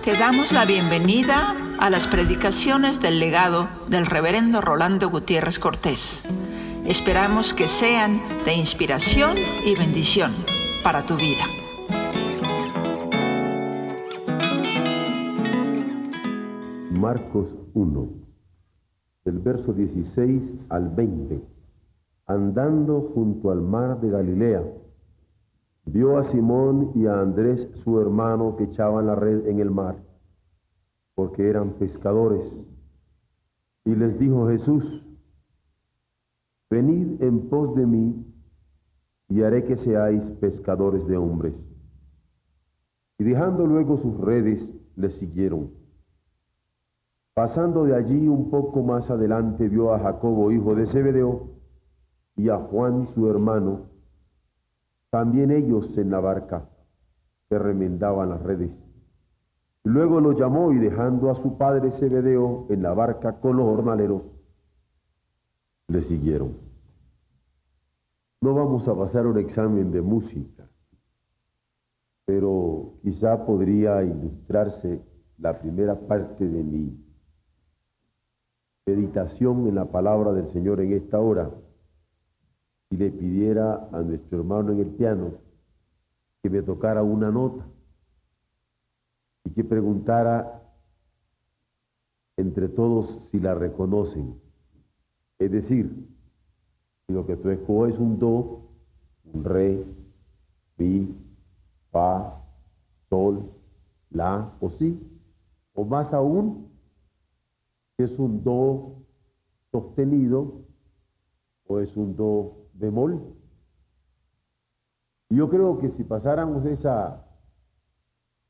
Te damos la bienvenida a las predicaciones del legado del reverendo Rolando Gutiérrez Cortés. Esperamos que sean de inspiración y bendición para tu vida. Marcos 1, del verso 16 al 20. Andando junto al mar de Galilea, vio a Simón y a Andrés, su hermano, que echaban la red en el mar, porque eran pescadores. Y les dijo Jesús: venid en pos de mí, y haré que seáis pescadores de hombres. Y dejando luego sus redes, les siguieron. Pasando de allí un poco más adelante, vio a Jacobo, hijo de Zebedeo, y a Juan, su hermano, también ellos en la barca, que remendaban las redes. Luego los llamó, y dejando a su padre Zebedeo en la barca con los jornaleros, le siguieron. No vamos a pasar un examen de música, pero quizá podría ilustrarse la primera parte de mi meditación en la palabra del Señor en esta hora, y le pidiera a nuestro hermano en el piano que me tocara una nota y que preguntara entre todos si la reconocen. Es decir, si lo que tú escoges es un do, un re, mi, fa, sol, la o si, o más aún, si es un do sostenido o es un do bemol. Yo creo que si pasáramos esa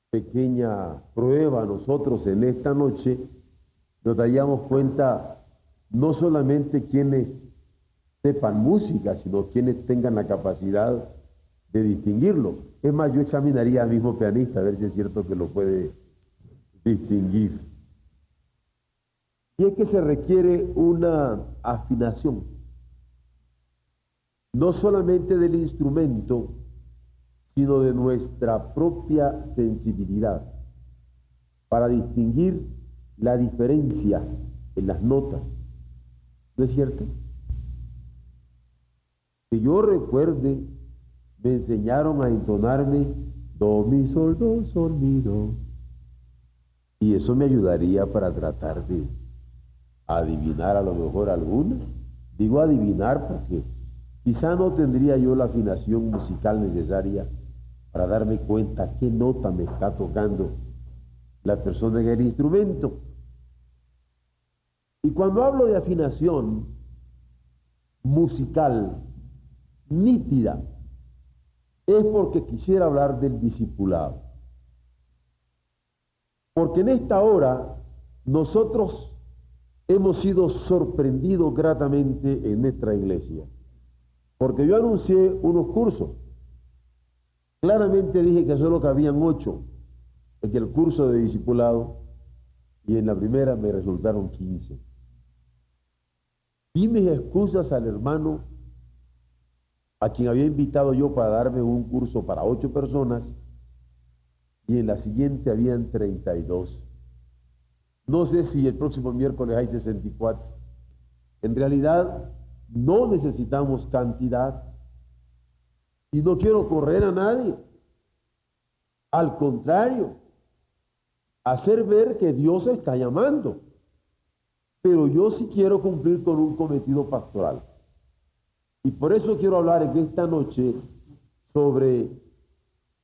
pequeña prueba nosotros en esta noche, nos daríamos cuenta no solamente quienes sepan música, sino quienes tengan la capacidad de distinguirlo. Es más, yo examinaría al mismo pianista a ver si es cierto que lo puede distinguir. Y es que se requiere una afinación, no solamente del instrumento, sino de nuestra propia sensibilidad, para distinguir la diferencia en las notas. ¿No es cierto? Que yo recuerde, me enseñaron a entonarme do, mi, do, y eso me ayudaría para tratar de adivinar a lo mejor alguna. Digo adivinar porque quizá no tendría yo la afinación musical necesaria para darme cuenta qué nota me está tocando la persona en el instrumento. Y cuando hablo de afinación musical nítida, es porque quisiera hablar del discipulado. Porque en esta hora nosotros hemos sido sorprendidos gratamente en nuestra iglesia. Porque yo anuncié unos cursos. Claramente dije que solo cabían 8 en el curso de discipulado, y en la primera me resultaron 15. Di mis excusas al hermano a quien había invitado yo para darme un curso para 8 personas, y en la siguiente habían 32. No sé si el próximo miércoles hay 64. En realidad, no necesitamos cantidad, y no quiero correr a nadie. Al contrario, hacer ver que Dios está llamando. Pero yo sí quiero cumplir con un cometido pastoral. Y por eso quiero hablar en esta noche sobre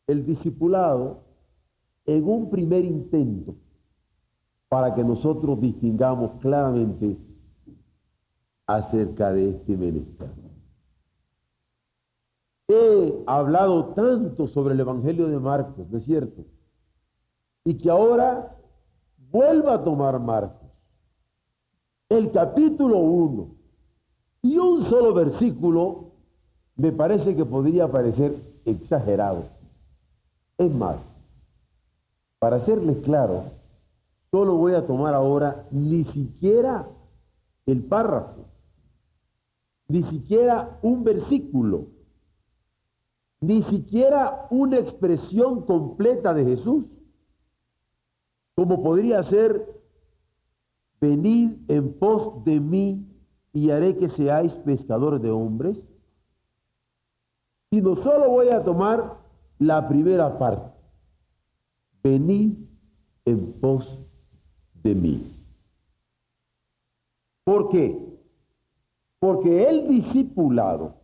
el discipulado en un primer intento, para que nosotros distingamos claramente acerca de este menester. He hablado tanto sobre el Evangelio de Marcos, ¿no es cierto? Y que ahora vuelva a tomar Marcos, el capítulo 1, y un solo versículo me parece que podría parecer exagerado. Es más, para serles claro, solo voy a tomar ahora ni siquiera el párrafo, ni siquiera un versículo, ni siquiera una expresión completa de Jesús, como podría ser: venid en pos de mí y haré que seáis pescadores de hombres, sino solo voy a tomar la primera parte: venid en pos de mí. ¿Por qué? Porque el discipulado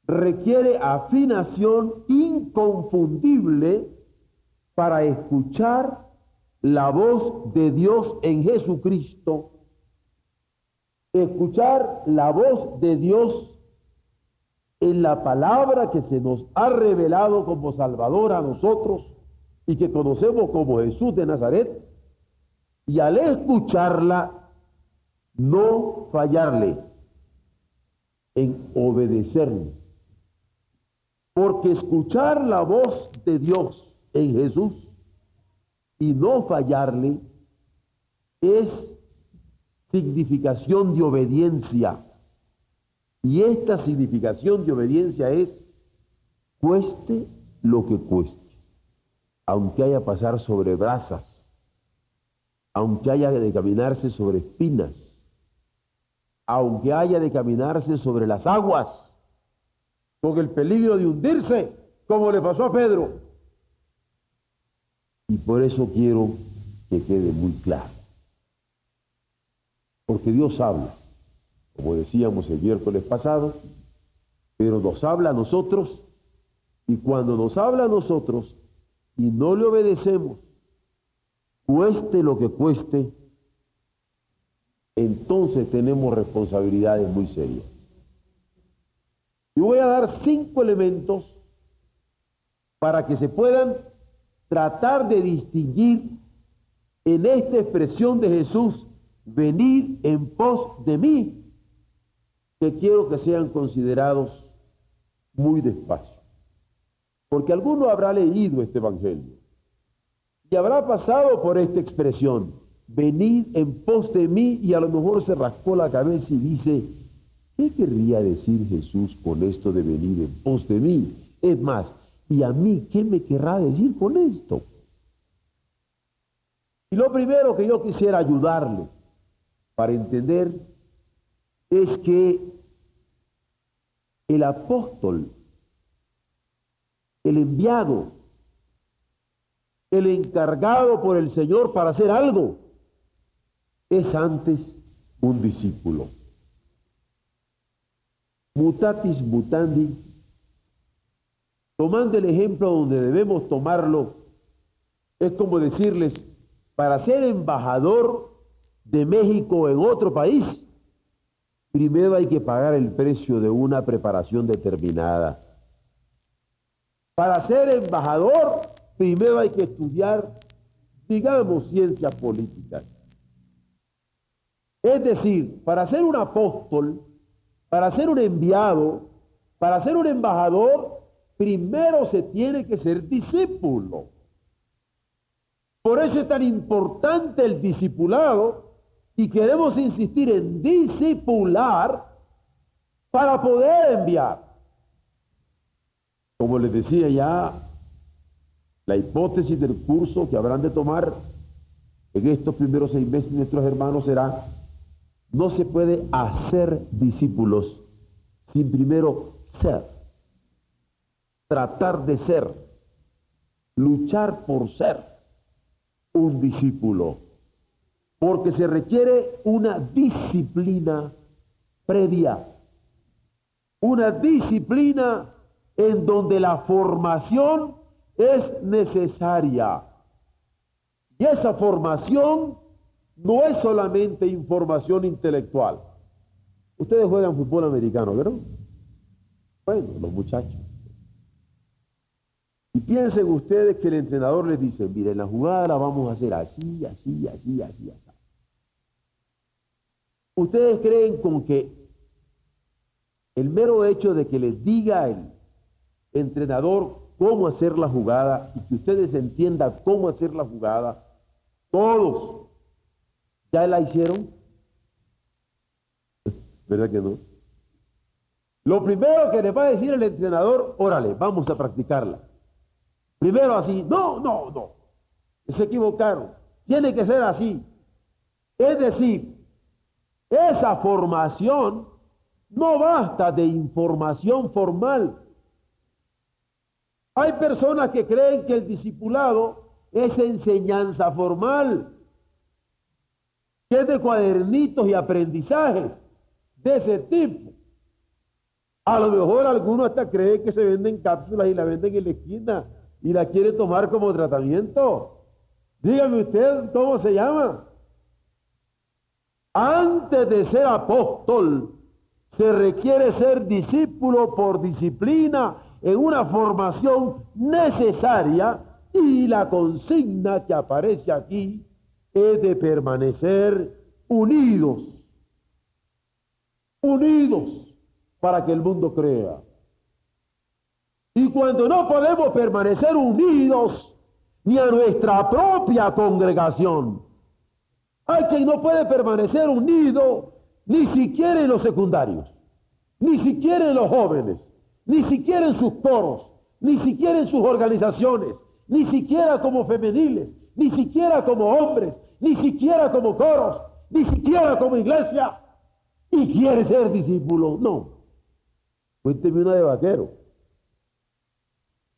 requiere afinación inconfundible para escuchar la voz de Dios en Jesucristo, escuchar la voz de Dios en la palabra que se nos ha revelado como Salvador a nosotros y que conocemos como Jesús de Nazaret, y al escucharla no fallarle en obedecerle. Porque escuchar la voz de Dios en Jesús y no fallarle es significación de obediencia. Y esta significación de obediencia es: cueste lo que cueste, aunque haya pasar sobre brasas, aunque haya de caminarse sobre espinas, aunque haya de caminarse sobre las aguas, con el peligro de hundirse, como le pasó a Pedro. Y por eso quiero que quede muy claro. Porque Dios habla, como decíamos el miércoles pasado, pero nos habla a nosotros, y cuando nos habla a nosotros y no le obedecemos, cueste lo que cueste, entonces tenemos responsabilidades muy serias. Y voy a dar 5 elementos para que se puedan tratar de distinguir en esta expresión de Jesús: venid en pos de mí, que quiero que sean considerados muy despacio. Porque alguno habrá leído este evangelio y habrá pasado por esta expresión: venid en pos de mí, y a lo mejor se rascó la cabeza y dice: ¿qué querría decir Jesús con esto de venir en pos de mí? Es más, ¿y a mí qué me querrá decir con esto? Y lo primero que yo quisiera ayudarle para entender es que el apóstol, el enviado, el encargado por el Señor para hacer algo, es antes un discípulo. Mutatis mutandi, tomando el ejemplo donde debemos tomarlo, es como decirles: para ser embajador de México en otro país, primero hay que pagar el precio de una preparación determinada. Para ser embajador, primero hay que estudiar, digamos, ciencias políticas. Es decir, para ser un apóstol, para ser un enviado, para ser un embajador, primero se tiene que ser discípulo. Por eso es tan importante el discipulado, y queremos insistir en discipular para poder enviar. Como les decía ya, la hipótesis del curso que habrán de tomar en estos primeros 6 meses nuestros hermanos será: no se puede hacer discípulos sin primero ser, tratar de ser, luchar por ser un discípulo, porque se requiere una disciplina previa, una disciplina en donde la formación es necesaria. Y esa formación no es solamente información intelectual. Ustedes juegan fútbol americano, ¿verdad? Bueno, los muchachos. Y piensen ustedes que el entrenador les dice: miren, la jugada la vamos a hacer así, así, así, así, así. ¿Ustedes creen con que el mero hecho de que les diga el entrenador cómo hacer la jugada y que ustedes entiendan cómo hacer la jugada, todos ya la hicieron? ¿Verdad que no? Lo primero que les va a decir el entrenador: órale, vamos a practicarla. Primero así: no, se equivocaron. tiene que ser así. Es decir, esa formación no basta de información formal. Hay personas que creen que el discipulado es enseñanza formal, que es de cuadernitos y aprendizajes de ese tipo. A lo mejor algunos hasta creen que se venden cápsulas y la venden en la esquina y la quieren tomar como tratamiento. Dígame usted cómo se llama. Antes de ser apóstol, se requiere ser discípulo por disciplina en una formación necesaria, y la consigna que aparece aquí es de permanecer unidos, unidos para que el mundo crea. Y cuando no podemos permanecer unidos ni a nuestra propia congregación, hay quien no puede permanecer unido ni siquiera en los secundarios, ni siquiera en los jóvenes, ni siquiera en sus coros, ni siquiera en sus organizaciones, ni siquiera como femeniles, ni siquiera como hombres, ni siquiera como coros, ni siquiera como iglesia, y quiere ser discípulo. No. Cuénteme una de vaquero.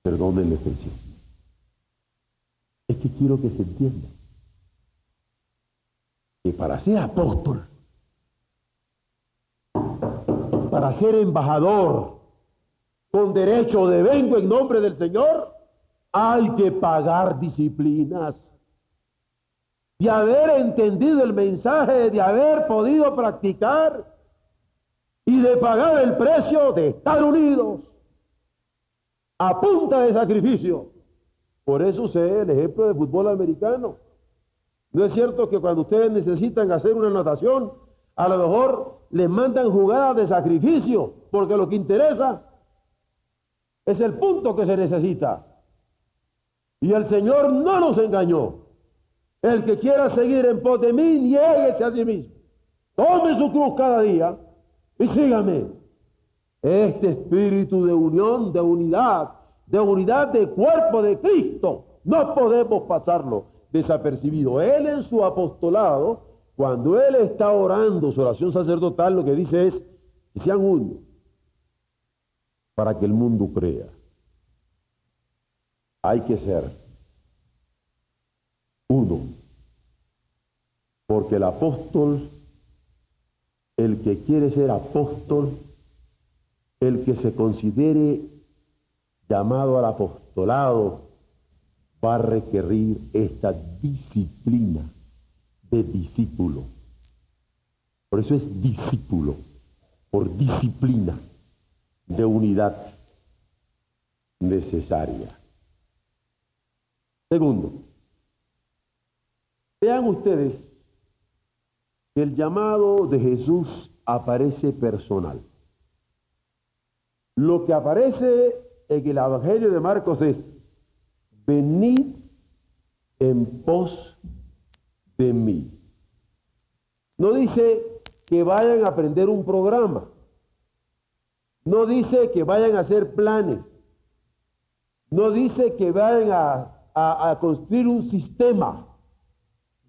Perdonen la expresión. Es que quiero que se entienda que para ser apóstol, para ser embajador con derecho de vengo en nombre del Señor, hay que pagar disciplinas. De haber entendido el mensaje, de haber podido practicar y de pagar el precio de estar unidos a punta de sacrificio. Por eso sé el ejemplo del fútbol americano. ¿No es cierto que cuando ustedes necesitan hacer una anotación, a lo mejor les mandan jugadas de sacrificio, porque lo que interesa es el punto que se necesita? Y el Señor no nos engañó. El que quiera seguir en pos de mí, niéguese a sí mismo. Tome su cruz cada día y sígame. Este espíritu de unión, de unidad de cuerpo de Cristo, no podemos pasarlo desapercibido. Él en su apostolado, cuando Él está orando su oración sacerdotal, lo que dice es que sean uno para que el mundo crea. Hay que ser uno, porque el apóstol, el que quiere ser apóstol, el que se considere llamado al apostolado, va a requerir esta disciplina de discípulo. Por eso es discípulo, por disciplina de unidad necesaria. Segundo, vean ustedes que el llamado de Jesús aparece personal. Lo que aparece en el Evangelio de Marcos es: venid en pos de mí. No dice que vayan a aprender un programa. No dice que vayan a hacer planes. No dice que vayan a construir un sistema.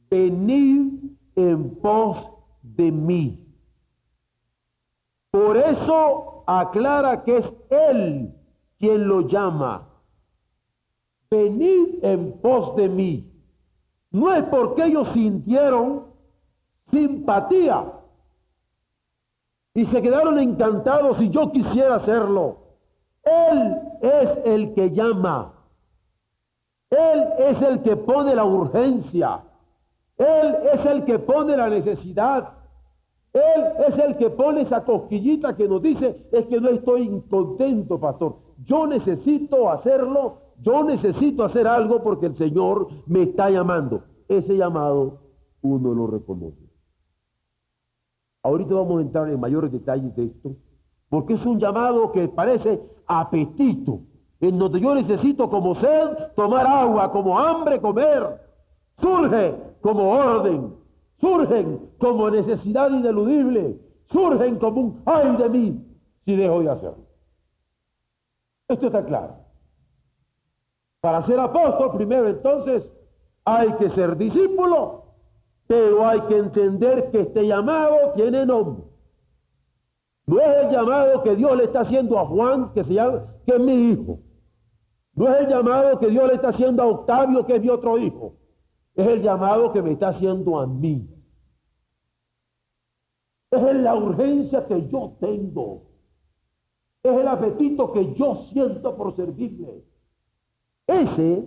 Venid en pos de mí. Por eso aclara que es Él quien lo llama. Venid en pos de mí. No es porque ellos sintieron simpatía y se quedaron encantados y yo quisiera hacerlo. Él es el que llama. Él es el que pone la urgencia. Él es el que pone la necesidad. Él es el que pone esa cosquillita que nos dice: es que no estoy contento, pastor. Yo necesito hacerlo. Yo necesito hacer algo porque el Señor me está llamando. Ese llamado uno lo reconoce. Ahorita vamos a entrar en mayores detalles de esto, porque es un llamado que parece apetito, en donde yo necesito como sed tomar agua, como hambre comer. Surge como orden, surgen como necesidad ineludible, surgen como un ay de mí si dejo de hacerlo. Esto está claro. Para ser apóstol, primero entonces hay que ser discípulo, pero hay que entender que este llamado tiene nombre. No es el llamado que Dios le está haciendo a Juan, que es mi hijo. No es el llamado que Dios le está haciendo a Octavio, que es mi otro hijo. Es el llamado que me está haciendo a mí. Es la urgencia que yo tengo. Es el apetito que yo siento por servirle. Ese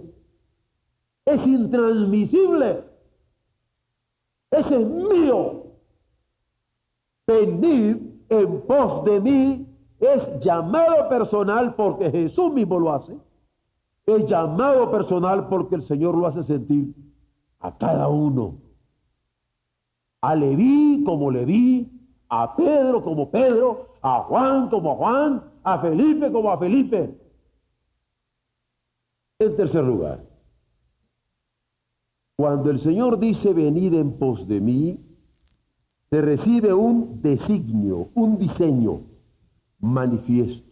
es intransmisible. Ese es mío. Venid en pos de mí es llamado personal porque Jesús mismo lo hace. Es llamado personal porque el Señor lo hace sentir a cada uno. A Leví como Leví, a Pedro como Pedro, a Juan como a Juan, a Felipe como a Felipe. En tercer lugar, cuando el Señor dice venid en pos de mí, se recibe un designio, un diseño manifiesto.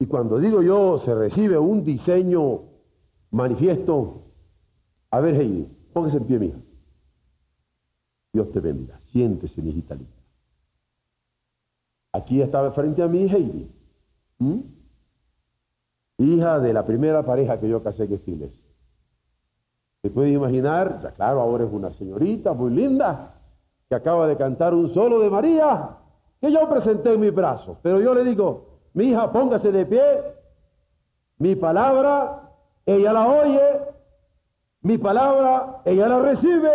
Y cuando digo yo se recibe un diseño manifiesto, a ver, Heidi, póngase en pie, mija. Dios te bendiga. Siéntese, mi hijita linda. Aquí estaba frente a mí Heidi, hija de la primera pareja que yo casé en esta iglesia. ¿Se puede imaginar? Ya claro, ahora es una señorita muy linda que acaba de cantar un solo de María que yo presenté en mis brazos. Pero yo le digo, mi hija, póngase de pie. Mi palabra, ella la oye. Mi palabra, ella la recibe.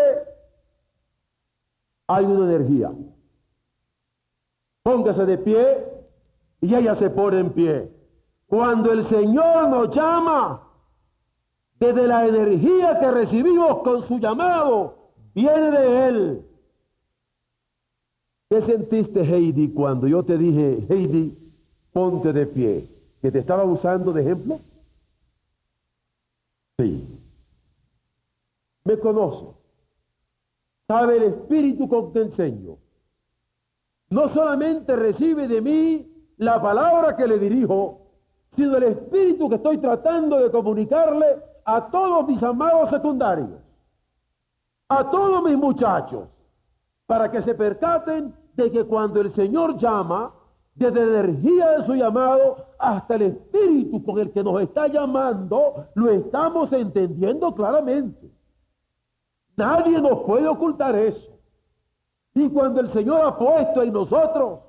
Hay una energía. Póngase de pie y ella se pone en pie. Cuando el Señor nos llama, desde la energía que recibimos con su llamado, viene de Él. ¿Qué sentiste, Heidi, cuando yo te dije, Heidi, ponte de pie? ¿Que te estaba usando de ejemplo? Sí. Me conoce. Sabe el espíritu con que enseño. No solamente recibe de mí la palabra que le dirijo, sino el espíritu que estoy tratando de comunicarle a todos mis amados secundarios, a todos mis muchachos, para que se percaten de que cuando el Señor llama, desde la energía de su llamado hasta el espíritu con el que nos está llamando, lo estamos entendiendo claramente. Nadie nos puede ocultar eso. Y cuando el Señor ha puesto en nosotros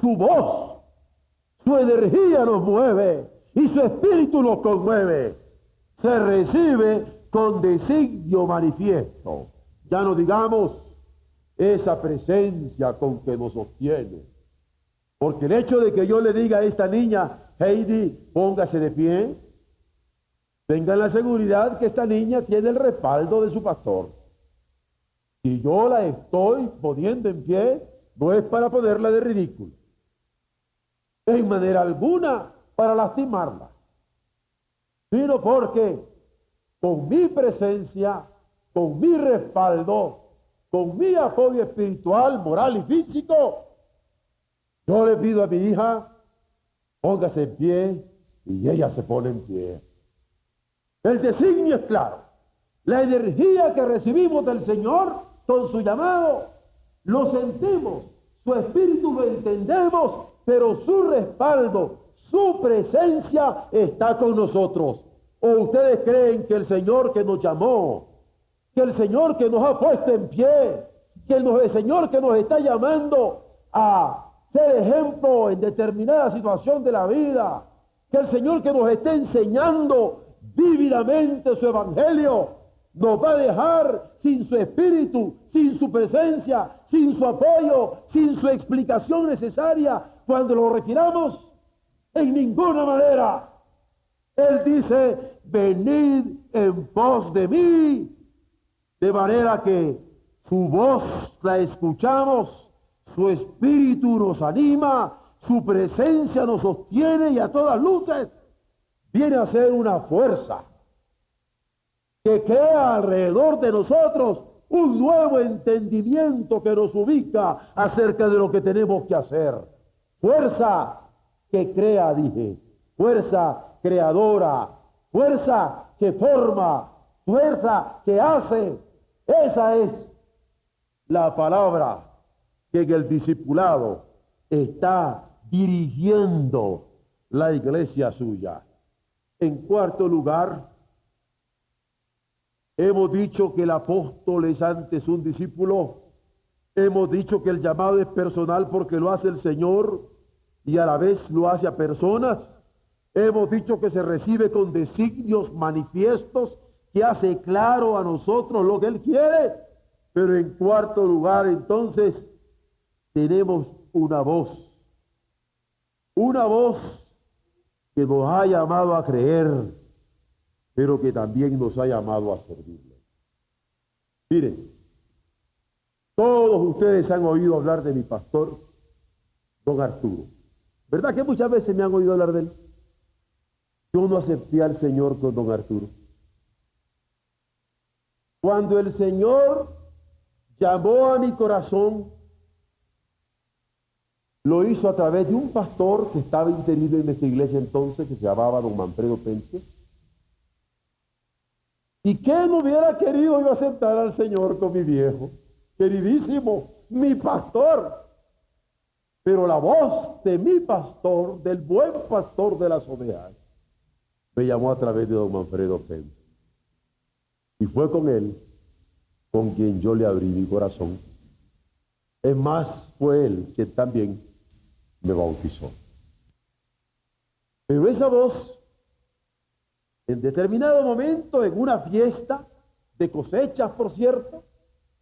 su voz, su energía nos mueve y su espíritu nos conmueve, se recibe con designio manifiesto. Ya no digamos esa presencia con que nos sostiene. Porque el hecho de que yo le diga a esta niña, Heidi, póngase de pie, tengan la seguridad que esta niña tiene el respaldo de su pastor. Si yo la estoy poniendo en pie, no es para ponerla de ridículo. En manera alguna para lastimarla, sino porque con mi presencia, con mi respaldo, con mi apoyo espiritual, moral y físico, yo le pido a mi hija, póngase en pie, y ella se pone en pie. El designio es claro. La energía que recibimos del Señor con su llamado, lo sentimos, su espíritu lo entendemos, pero su respaldo, su presencia está con nosotros. ¿O ustedes creen que el Señor que nos llamó, que el Señor que nos ha puesto en pie, que el Señor que nos está llamando a ser ejemplo en determinada situación de la vida, que el Señor que nos está enseñando vívidamente su evangelio, nos va a dejar sin su espíritu, sin su presencia, sin su apoyo, sin su explicación necesaria cuando lo requiramos? En ninguna manera. Él dice, venid en pos de mí, de manera que su voz la escuchamos, su espíritu nos anima, su presencia nos sostiene y a todas luces viene a ser una fuerza que crea alrededor de nosotros un nuevo entendimiento que nos ubica acerca de lo que tenemos que hacer. Fuerza que crea, dije, fuerza creadora, fuerza que forma, fuerza, que hace. Esa es la palabra que en el discipulado está dirigiendo la iglesia suya. En cuarto lugar, hemos dicho que el apóstol es antes un discípulo. Hemos dicho que el llamado es personal porque lo hace el Señor y a la vez lo hace a personas. Hemos dicho que se recibe con designios manifiestos que hace claro a nosotros lo que Él quiere. Pero en cuarto lugar, entonces, tenemos una voz que nos ha llamado a creer, pero que también nos ha llamado a servirle. Miren, todos ustedes han oído hablar de mi pastor, don Arturo. ¿Verdad que muchas veces me han oído hablar de él? Yo no acepté al Señor con don Arturo. Cuando el Señor llamó a mi corazón, lo hizo a través de un pastor que estaba interino en nuestra iglesia entonces, que se llamaba don Manfredo Pence. ¿Y qué no hubiera querido yo aceptar al Señor con mi viejo, queridísimo, mi pastor? Pero la voz de mi pastor, del buen pastor de las ovejas, me llamó a través de don Manfredo Pence. Y fue con él con quien yo le abrí mi corazón. Es más, fue él quien también me bautizó. Pero esa voz, en determinado momento, en una fiesta de cosechas, por cierto,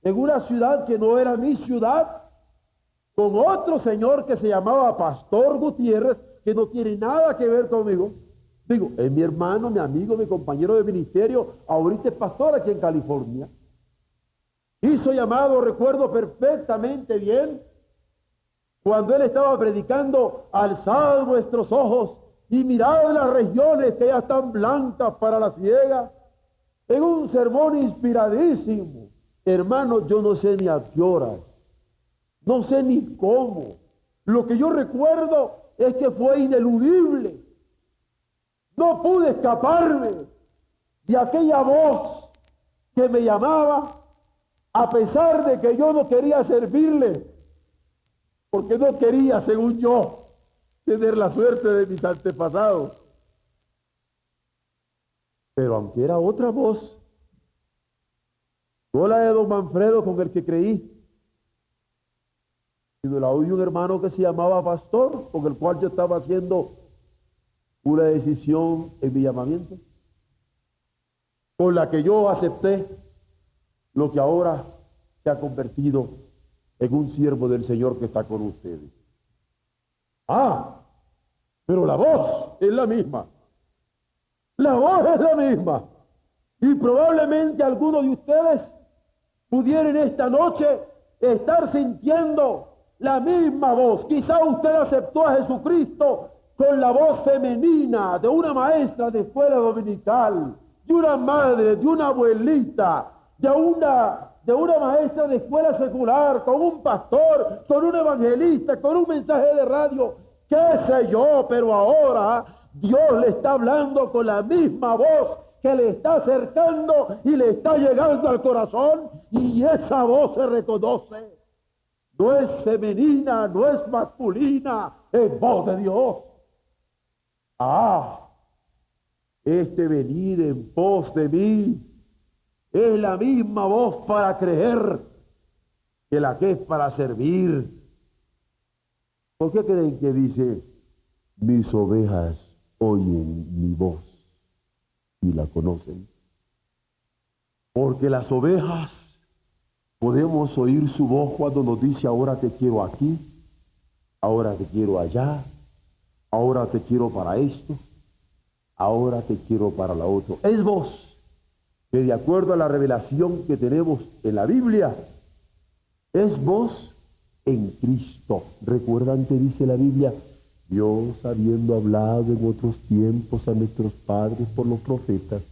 en una ciudad que no era mi ciudad, con otro señor que se llamaba Pastor Gutiérrez, que no tiene nada que ver conmigo. Digo, es mi hermano, mi amigo, mi compañero de ministerio, ahorita es pastor aquí en California. Hizo llamado, recuerdo perfectamente bien, cuando él estaba predicando: alzad vuestros ojos y mirad las regiones que ya están blancas para la siega. En un sermón inspiradísimo. Hermano, yo no sé ni a qué hora, no sé ni cómo. Lo que yo recuerdo es que fue ineludible. No pude escaparme de aquella voz que me llamaba, a pesar de que yo no quería servirle, porque no quería, según yo, tener la suerte de mis antepasados. Pero aunque era otra voz, no la de don Manfredo con el que creí, sino la oí un hermano que se llamaba Pastor, con el cual yo estaba haciendo una decisión en mi llamamiento, con la que yo acepté lo que ahora se ha convertido en un siervo del Señor que está con ustedes. Pero la voz es la misma. La voz es la misma. Y probablemente algunos de ustedes pudieran esta noche estar sintiendo la misma voz. Quizá usted aceptó a Jesucristo con la voz femenina de una maestra de escuela dominical, de una madre, de una abuelita, de una maestra de escuela secular, con un pastor, con un evangelista, con un mensaje de radio, qué sé yo, pero ahora Dios le está hablando con la misma voz que le está acercando y le está llegando al corazón, y esa voz se reconoce. No es femenina, no es masculina, es voz de Dios. Este venir en pos de mí es la misma voz para creer que la que es para servir. ¿Por qué creen que dice: mis ovejas oyen mi voz y la conocen? Porque las ovejas podemos oír su voz cuando nos dice: ahora te quiero aquí, ahora te quiero allá, ahora te quiero para esto, ahora te quiero para la otra. Es voz que, de acuerdo a la revelación que tenemos en la Biblia, es voz en Cristo. ¿Recuerdan que dice la Biblia? Dios, habiendo hablado en otros tiempos a nuestros padres por los profetas,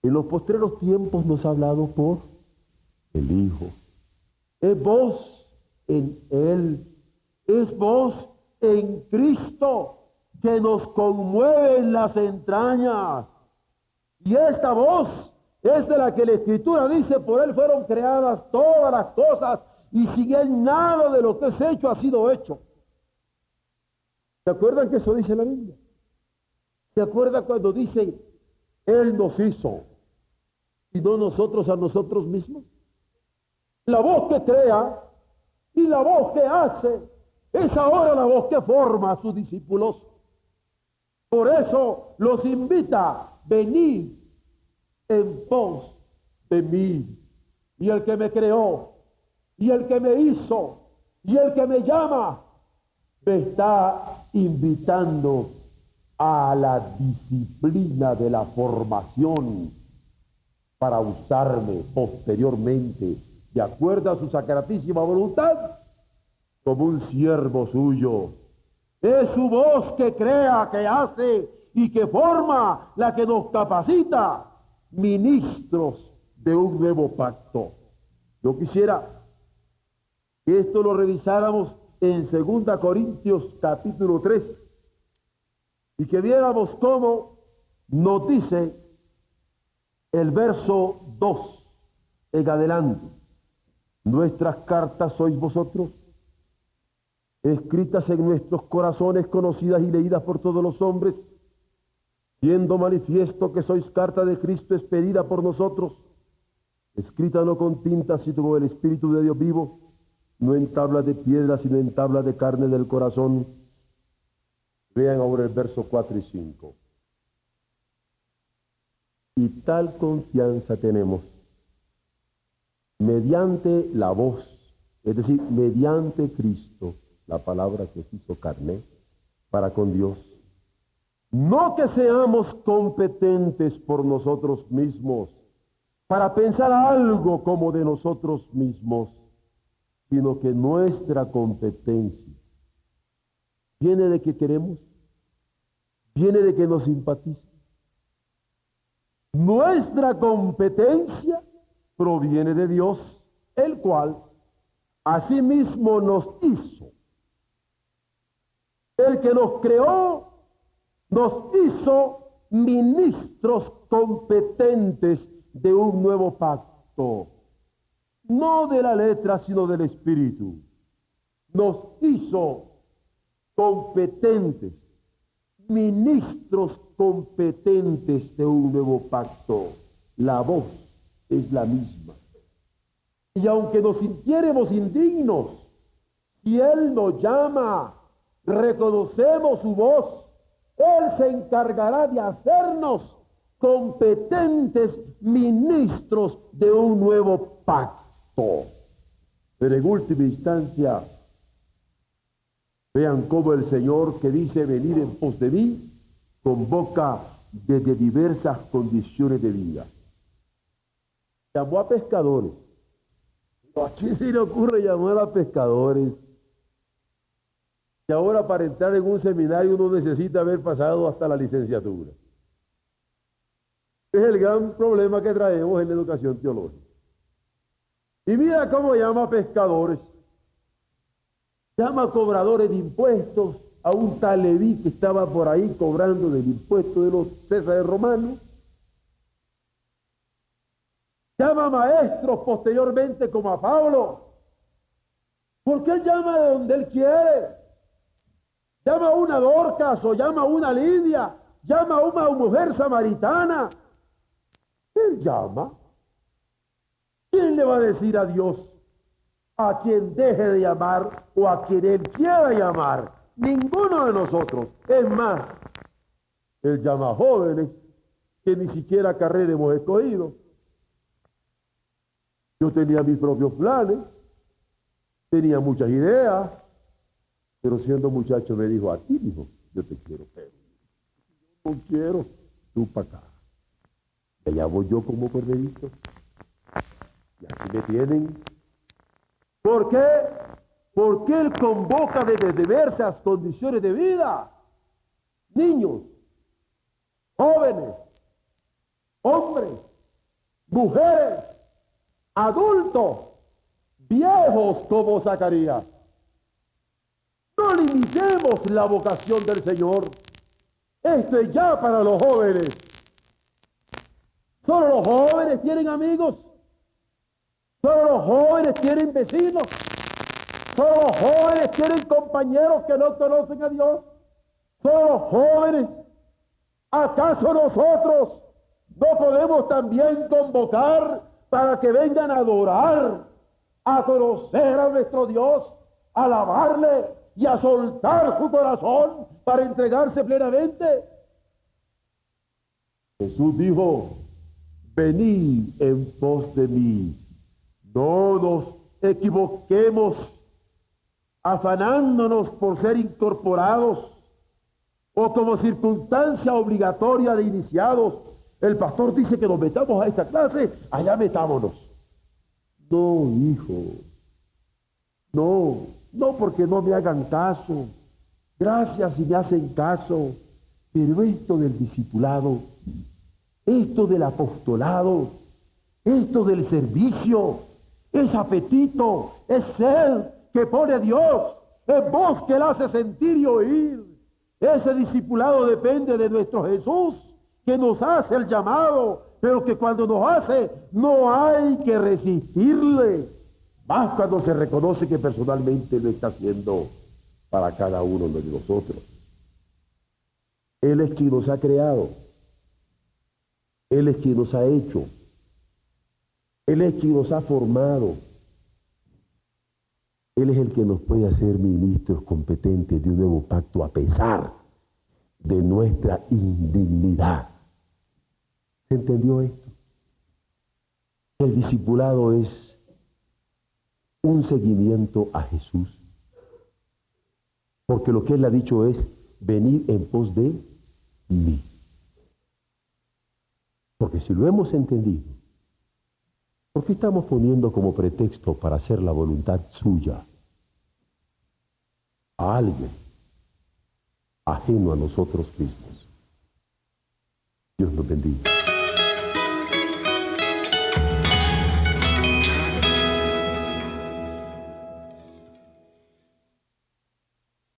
en los postreros tiempos nos ha hablado por el Hijo. Es voz en Él, es voz en Cristo que nos conmueve en las entrañas. Y esta voz es de la que la Escritura dice, por él fueron creadas todas las cosas, y sin él nada de lo que es hecho ha sido hecho. ¿Se acuerdan que eso dice la Biblia? ¿Se acuerdan cuando dice, él nos hizo y no nosotros a nosotros mismos? La voz que crea y la voz que hace es ahora la voz que forma a sus discípulos. Por eso los invita, venid en pos de mí. Y el que me creó, y el que me hizo, y el que me llama, me está invitando a la disciplina de la formación para usarme posteriormente, de acuerdo a su sacratísima voluntad, como un siervo suyo. Es su voz que crea, que hace y que forma la que nos capacita, ministros de un nuevo pacto. Yo quisiera que esto lo revisáramos en 2 Corintios capítulo 3 y que viéramos cómo nos dice el verso 2 en adelante. Nuestras cartas sois vosotros, escritas en nuestros corazones, conocidas y leídas por todos los hombres, siendo manifiesto que sois carta de Cristo expedida por nosotros, escrita no con tinta, sino con el Espíritu de Dios vivo, no en tablas de piedra, sino en tablas de carne del corazón. Vean ahora el verso 4 y 5. Y tal confianza tenemos mediante la voz, es decir, mediante Cristo, la palabra que se hizo carne, para con Dios. No que seamos competentes por nosotros mismos, para pensar algo como de nosotros mismos, sino que nuestra competencia viene de que queremos, viene de que nos simpatiza. Nuestra competencia proviene de Dios, el cual asimismo nos hizo. El que nos creó nos hizo ministros competentes de un nuevo pacto, no de la letra, sino del Espíritu. Nos hizo competentes, ministros competentes de un nuevo pacto. La voz es la misma. Y aunque nos sintiéramos indignos, si Él nos llama, reconocemos su voz, Él se encargará de hacernos competentes ministros de un nuevo pacto. Pero en última instancia, vean cómo el Señor, que dice venir en pos de mí, convoca desde diversas condiciones de vida. Llamó a pescadores. ¿A quién se le ocurre llamar a pescadores? Y ahora para entrar en un seminario uno necesita haber pasado hasta la licenciatura. Es el gran problema que traemos en la educación teológica. Y mira cómo llama a pescadores. Llama a cobradores de impuestos, a un tal Leví que estaba por ahí cobrando del impuesto de los césares romanos. Llama a maestros posteriormente como a Pablo, porque él llama de donde él quiere. Llama a una Dorcas o llama a una Lidia, llama a una mujer samaritana. Él llama. ¿Quién le va a decir a Dios a quien deje de llamar o a quien él quiera llamar? Ninguno de nosotros. Es más, él llama a jóvenes que ni siquiera carrera hemos escogido. Yo tenía mis propios planes, tenía muchas ideas, pero siendo muchacho me dijo, a ti, hijo, yo te quiero, pero no quiero, tú para acá. Y allá voy yo como corderito. Y aquí me tienen. ¿Por qué? Porque Él convoca desde diversas condiciones de vida. Niños, jóvenes, hombres, mujeres, adultos, viejos como Zacarías. No limitemos la vocación del Señor. Esto es ya para los jóvenes. Solo los jóvenes tienen amigos. Solo los jóvenes tienen vecinos. Solo los jóvenes tienen compañeros que no conocen a Dios. Solo los jóvenes. ¿Acaso nosotros no podemos también convocar para que vengan a adorar, a conocer a nuestro Dios, a alabarle y a soltar su corazón para entregarse plenamente? Jesús dijo: venid en pos de mí. No nos equivoquemos afanándonos por ser incorporados o como circunstancia obligatoria de iniciados. El pastor dice que nos metamos a esta clase, allá metámonos. No, hijo. No porque no me hagan caso. Gracias si me hacen caso. Pero esto del discipulado, esto del apostolado, esto del servicio, es apetito, es sed que pone Dios, es voz que la hace sentir y oír. Ese discipulado depende de nuestro Jesús, que nos hace el llamado, pero que cuando nos hace no hay que resistirle, más cuando se reconoce que personalmente lo está haciendo para cada uno de nosotros. Él es quien nos ha creado, Él es quien nos ha hecho, Él es quien nos ha formado. Él es el que nos puede hacer ministros competentes de un nuevo pacto a pesar de nuestra indignidad. ¿Se entendió esto? El discipulado es un seguimiento a Jesús. Porque lo que Él ha dicho es: venid en pos de mí. Porque si lo hemos entendido, ¿por qué estamos poniendo como pretexto para hacer la voluntad suya a alguien ajeno a nosotros mismos? Dios nos bendiga.